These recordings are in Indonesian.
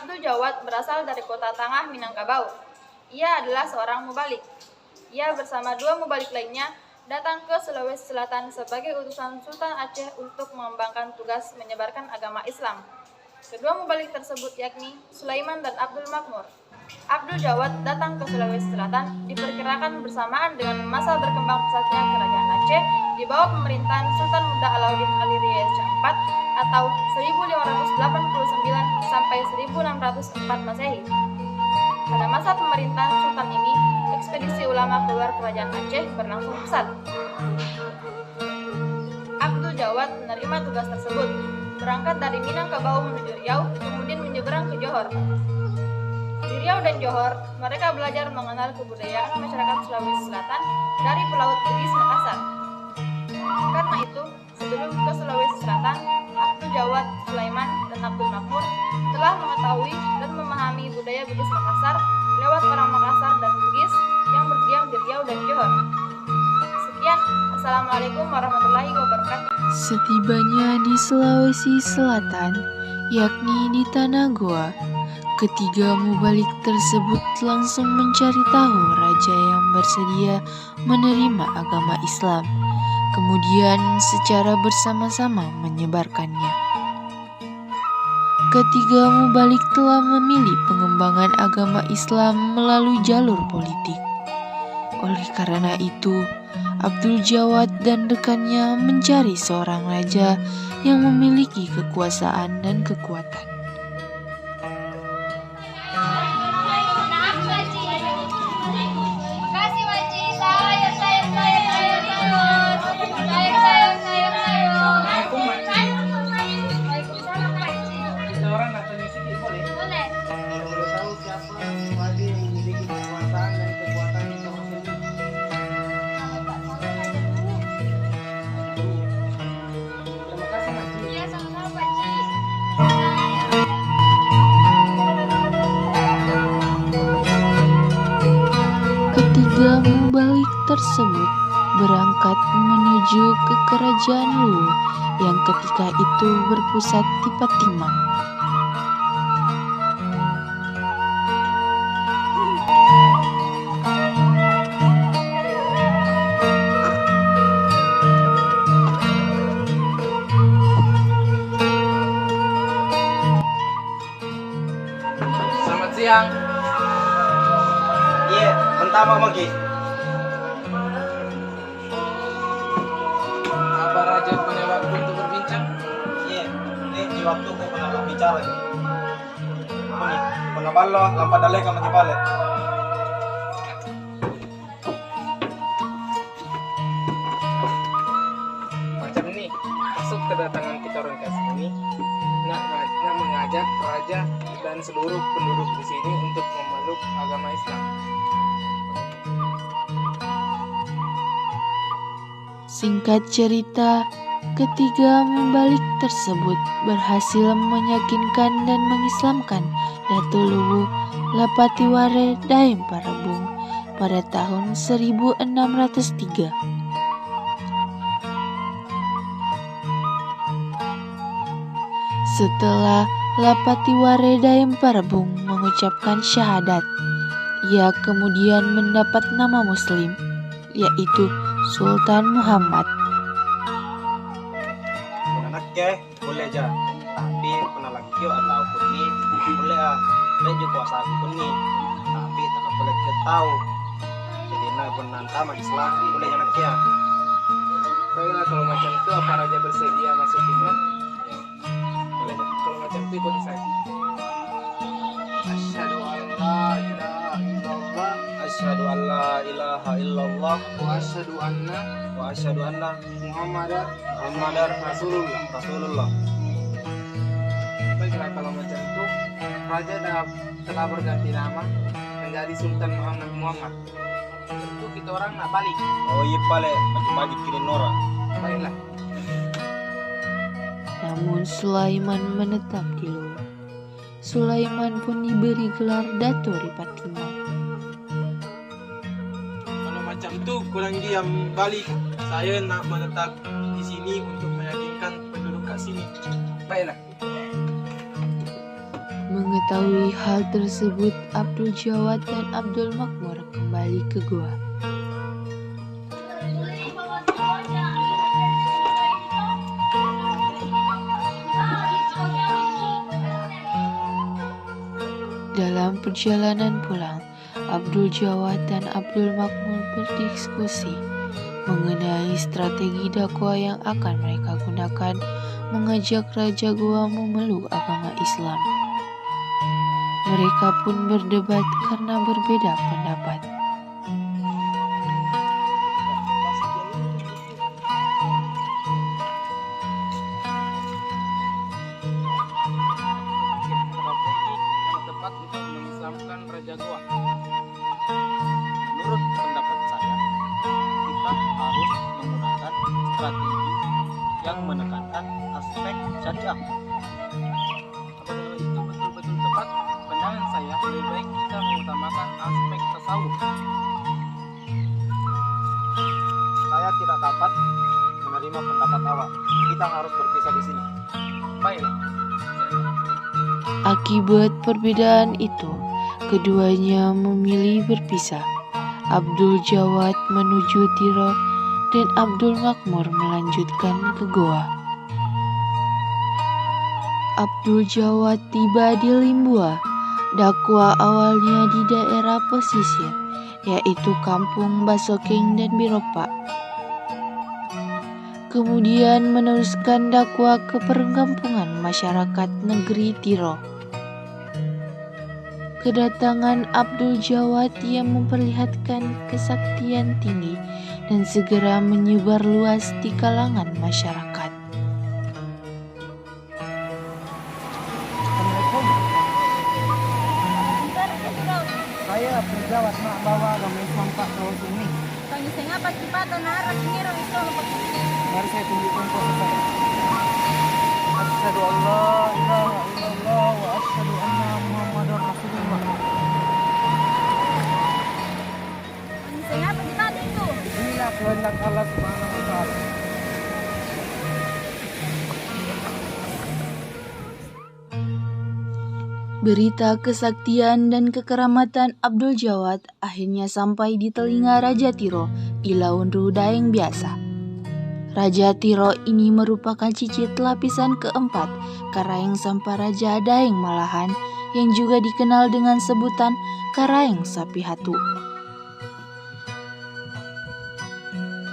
Abdul Jawad berasal dari kota Tangah, Minangkabau. Ia adalah seorang mubalik. Ia bersama 2 mubalik lainnya datang ke Sulawesi Selatan sebagai utusan Sultan Aceh untuk mengembangkan tugas menyebarkan agama Islam. Kedua mubalik tersebut yakni Sulaiman dan Abdul Makmur. Abdul Jawad datang ke Sulawesi Selatan diperkirakan bersamaan dengan masa berkembang pesatnya Kerajaan Aceh di bawah pemerintahan Sultan Muda Alauddin Khaliriah IV atau 1589 sampai 1604 Masehi. Pada masa pemerintahan Sultan ini, ekspedisi ulama keluar Kerajaan Aceh berlangsung pesat. Abdul Jawad menerima tugas tersebut, berangkat dari Minangkabau menuju Riau, kemudian menyeberang ke Johor. Di Riau dan Johor, mereka belajar mengenal kebudayaan masyarakat Sulawesi Selatan dari pelaut Bugis Makassar. Karena itu, sebelum ke Sulawesi Selatan, Abdul Jawad, Sulaiman, dan Abdul Makmur telah mengetahui dan memahami budaya Bugis Makassar lewat orang Makassar dan Bugis yang berdiam di Riau dan Johor. Sekian, Assalamualaikum warahmatullahi wabarakatuh. Setibanya di Sulawesi Selatan, yakni di Tanah Goa, ketiga mubalik tersebut langsung mencari tahu raja yang bersedia menerima agama Islam, kemudian secara bersama-sama menyebarkannya. Ketiga mubalik telah memilih pengembangan agama Islam melalui jalur politik. Oleh karena itu, Abdul Jawad dan rekannya mencari seorang raja yang memiliki kekuasaan dan kekuatan. Ketiga mubalik tersebut berangkat menuju ke Kerajaan Luwu yang ketika itu berpusat di Patimang. Selamat siang. Iya, mentama magi. Apa raja punya waktu untuk berbincang? Iya, ini di waktu ko pernah bicara ini. Apa nih? Pengabalo, lampada leka magibale. Macam ini, masuk kedatangan kita orang ke sini, nak mengajak raja dan seluruh penduduk di sini untuk memeluk agama Islam. Singkat cerita, ketiga mubalik tersebut berhasil meyakinkan dan mengislamkan Datuk Luwu Lapatiware Daeng Parabung pada tahun 1603. Setelah Lapatiware Daeng Parabung mengucapkan syahadat, ia kemudian mendapat nama Muslim, yaitu Sultan Muhammad. Anaknya boleh aja, tapi pernah lagi ataupun ini boleh dan juga kuasa aku pun nih, tapi tak boleh kita tahu. Jadi nak benar sama Islam boleh anaknya. Baiklah, kalau macam itu apa raja bersedia masuk Islam? Boleh. Kalau macam itu ikut saya. Asyhadu an la ilaha illallah Wa asyhadu anna wa asyhadu anna Muhammadar Rasulullah. Baiklah, kalau macam itu raja telah berganti nama menjadi Sultan Muhammad. Tentu kita orang nak balik. Oh iya pale, bagi kirim orang. Baiklah. Namun Sulaiman menetap di Luwu. Sulaiman pun diberi gelar Dato' di Patimang. Kalau macam itu kurang diam balik. Saya nak menetap di sini untuk meyakinkan penduduk kat sini. Baiklah. Mengetahui hal tersebut, Abdul Jawad dan Abdul Makmur kembali ke gua. Dalam perjalanan pulang, Abdul Jawad dan Abdul Makmur berdiskusi mengenai strategi dakwah yang akan mereka gunakan mengajak Raja Goa memeluk agama Islam. Mereka pun berdebat karena berbeda pendapat. Strategi yang tepat untuk mengislamkan Raja Goa. Menurut pendapat saya, kita harus menggunakan strategi yang menekankan aspek syariah. Apabila itu betul-betul tepat, pandangan saya lebih baik kita mengutamakan aspek tasawuf. Saya tidak dapat menerima pendapat awak. Kita harus berpisah di sini. Baiklah. Akibat perbedaan itu, keduanya memilih berpisah. Abdul Jawad menuju Tiro dan Abdul Makmur melanjutkan ke Goa. Abdul Jawad tiba di Limbua. Dakwah awalnya di daerah pesisir, yaitu Kampung Basokeng dan Biropa. Kemudian meneruskan dakwah ke perkampungan masyarakat negeri Tiro. Kedatangan Abdul Jawad yang memperlihatkan kesaktian tinggi dan segera menyebar luas di kalangan masyarakat. Assalamualaikum. Saya Abdul Jawad nak bawa agama Islam Pak ke sini. Pangiseng apa cipata nara singira Islam apa? Mari saya tunjukkan foto saya. Asyhadu an la ilaha illallah wa asyhadu anna Muhammadar Rasulullah. Pangiseng apa cipata itu? Inilah kehendak Allah Subhanahu wa taala. Berita kesaktian dan kekeramatan Abdul Jawad akhirnya sampai di telinga Raja Tiro, Ilaunru Daeng biasa. Raja Tiro ini merupakan cicit lapisan keempat Karaeng Samparaja Daeng Malahan yang juga dikenal dengan sebutan Karaeng Sapi Hatu.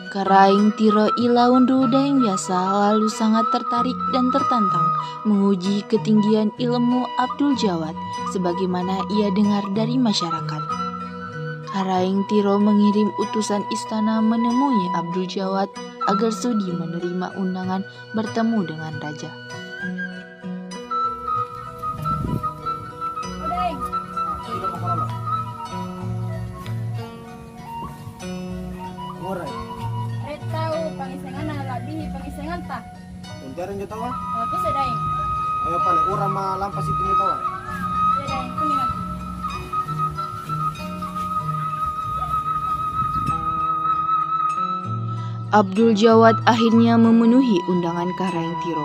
Karaeng Tiro Ilaunru Daeng biasa lalu sangat tertarik dan tertantang menguji ketinggian ilmu Abdul Jawad sebagaimana ia dengar dari masyarakat. Karaeng Tiro mengirim utusan istana menemui Abdul Jawad agar sudi menerima undangan bertemu dengan raja. Odeng, Tidak kepala. Ngorai. red tahu pangisengan labihi pangisengan ta. Untaran jo tawa. Aku sedang. Ayo pale urang ma lampas itu jo tawa. Sedang kuningan. Abdul Jawad akhirnya memenuhi undangan Karaeng Tiro.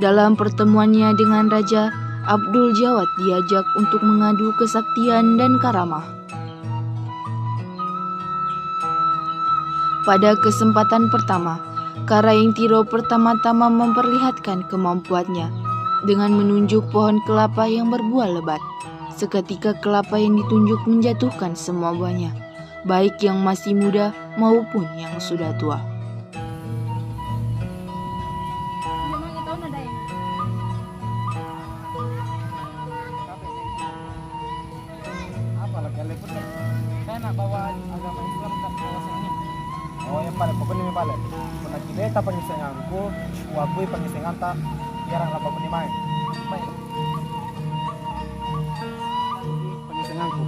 Dalam pertemuannya dengan raja, Abdul Jawad diajak untuk mengadu kesaktian dan karamah. Pada kesempatan pertama, Karaeng Tiro pertama-tama memperlihatkan kemampuannya dengan menunjuk pohon kelapa yang berbuah lebat. Seketika kelapa yang ditunjuk menjatuhkan semua buahnya, baik yang masih muda maupun yang sudah tua. Memang itu nada yang. Apa lagi lepot nih? Saya nak bawa agama Islam ke kawasan ini. Oh ya pale pokoknya mi pale. Kuna kita pangisenganku, wakui pangisengan ta biarang lapa puni main. Baik. Pangisenganku.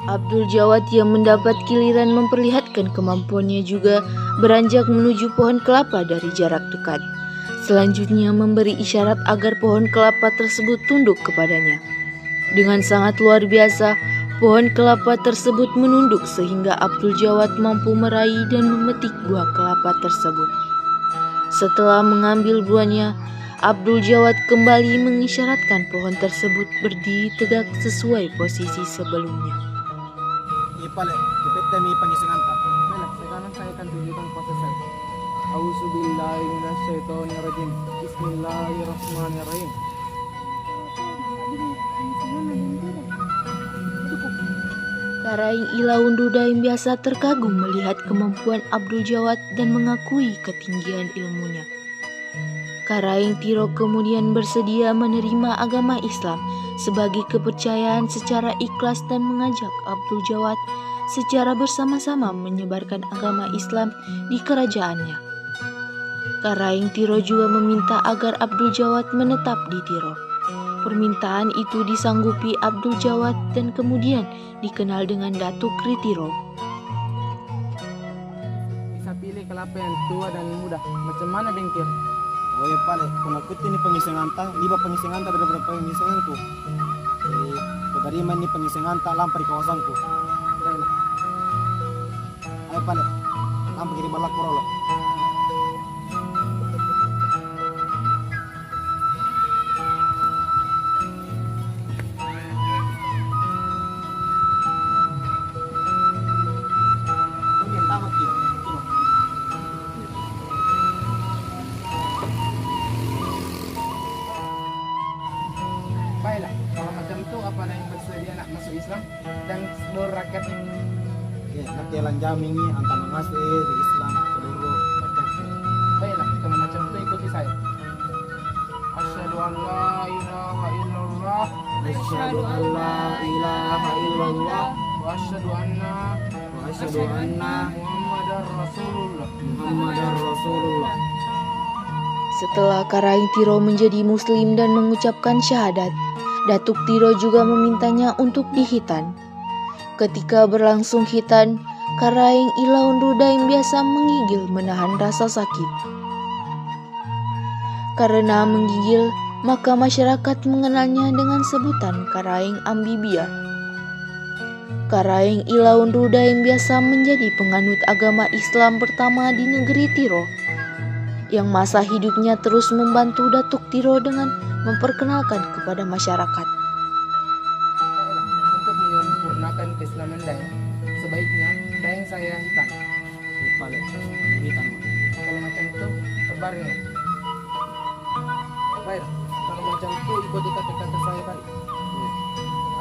Abdul Jawad yang mendapat giliran memperlihatkan kemampuannya juga beranjak menuju pohon kelapa dari jarak dekat. Selanjutnya memberi isyarat agar pohon kelapa tersebut tunduk kepadanya. Dengan sangat luar biasa, Pohon kelapa tersebut menunduk sehingga Abdul Jawad mampu meraih dan memetik buah kelapa tersebut. Setelah mengambil buahnya, Abdul Jawad kembali mengisyaratkan pohon tersebut berdiri tegak sesuai posisi sebelumnya. Iya pale, cepet kami pangising anta. Baiklah, sekarang saya akan tunjukkan proses saya. Auzubillahi minasyaitonirrajim. Bismillahirrahmanirrahim. Karaing Ilaundu Daim biasa terkagum melihat kemampuan Abdul Jawad dan mengakui ketinggian ilmunya. Karaing Tiro kemudian bersedia menerima agama Islam sebagai kepercayaan secara ikhlas dan mengajak Abdul Jawad secara bersama-sama menyebarkan agama Islam di kerajaannya. Karaing Tiro juga meminta agar Abdul Jawad menetap di Tiro. Permintaan itu disanggupi Abdul Jawad dan kemudian dikenal dengan Datuk Kritiro. Bisa pilih kelapa yang tua dan muda. Macam mana Dengkir? Oh iya pale, penakut ini pangising anta, liba pangising anta daripada pangisinganku. Jadi, penerima ini pangising anta lampar di kawasanku. Baiklah. Ayo pale, lampar kiri balak porolo. Kemudian tamat kiri. Baiklah, kalau macam itu apa ada yang bersedia nak masuk Islam dan seluruh rakyatnya? Ya, nanti elang jamingi anta mengasih di Islam seluruh rakyat. Baiklah, kalau macam itu ikuti saya. Asyhadu an la ilaha illallah Asyhadu an la ilaha illallah wa asyhadu anna Muhammadar Rasulullah. Muhammadar Rasulullah. Setelah Karaing Tiro menjadi muslim dan mengucapkan syahadat, Datuk Tiro juga memintanya untuk dihitan. Ketika berlangsung hitan, Karaing Ilaundu Daim biasa menggigil menahan rasa sakit. Karena menggigil, maka masyarakat mengenalnya dengan sebutan Karaing Ambibia. Karaing Ilaundu Daim biasa menjadi penganut agama Islam pertama di negeri Tiro, yang masa hidupnya terus membantu Datuk Tiro dengan memperkenalkan kepada masyarakat. Untuk menyempurnakan keislaman Daeng, sebaiknya Daeng saya hitam. Pale, hitam. Kalau macam itu, tebarin. Baik, kalau macam itu ikuti kata-kata saya tadi.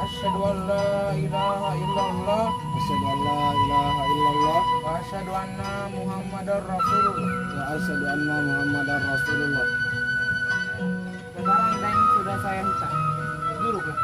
Asyhadu an la ilaha illallah Asyhadu an la ilaha illallah wa asyhadu anna Muhammadar Rasulullah. wa asyhadu anna Muhammadar Rasulullah. Sekarang Daeng sudah saya hitam. Duduklah.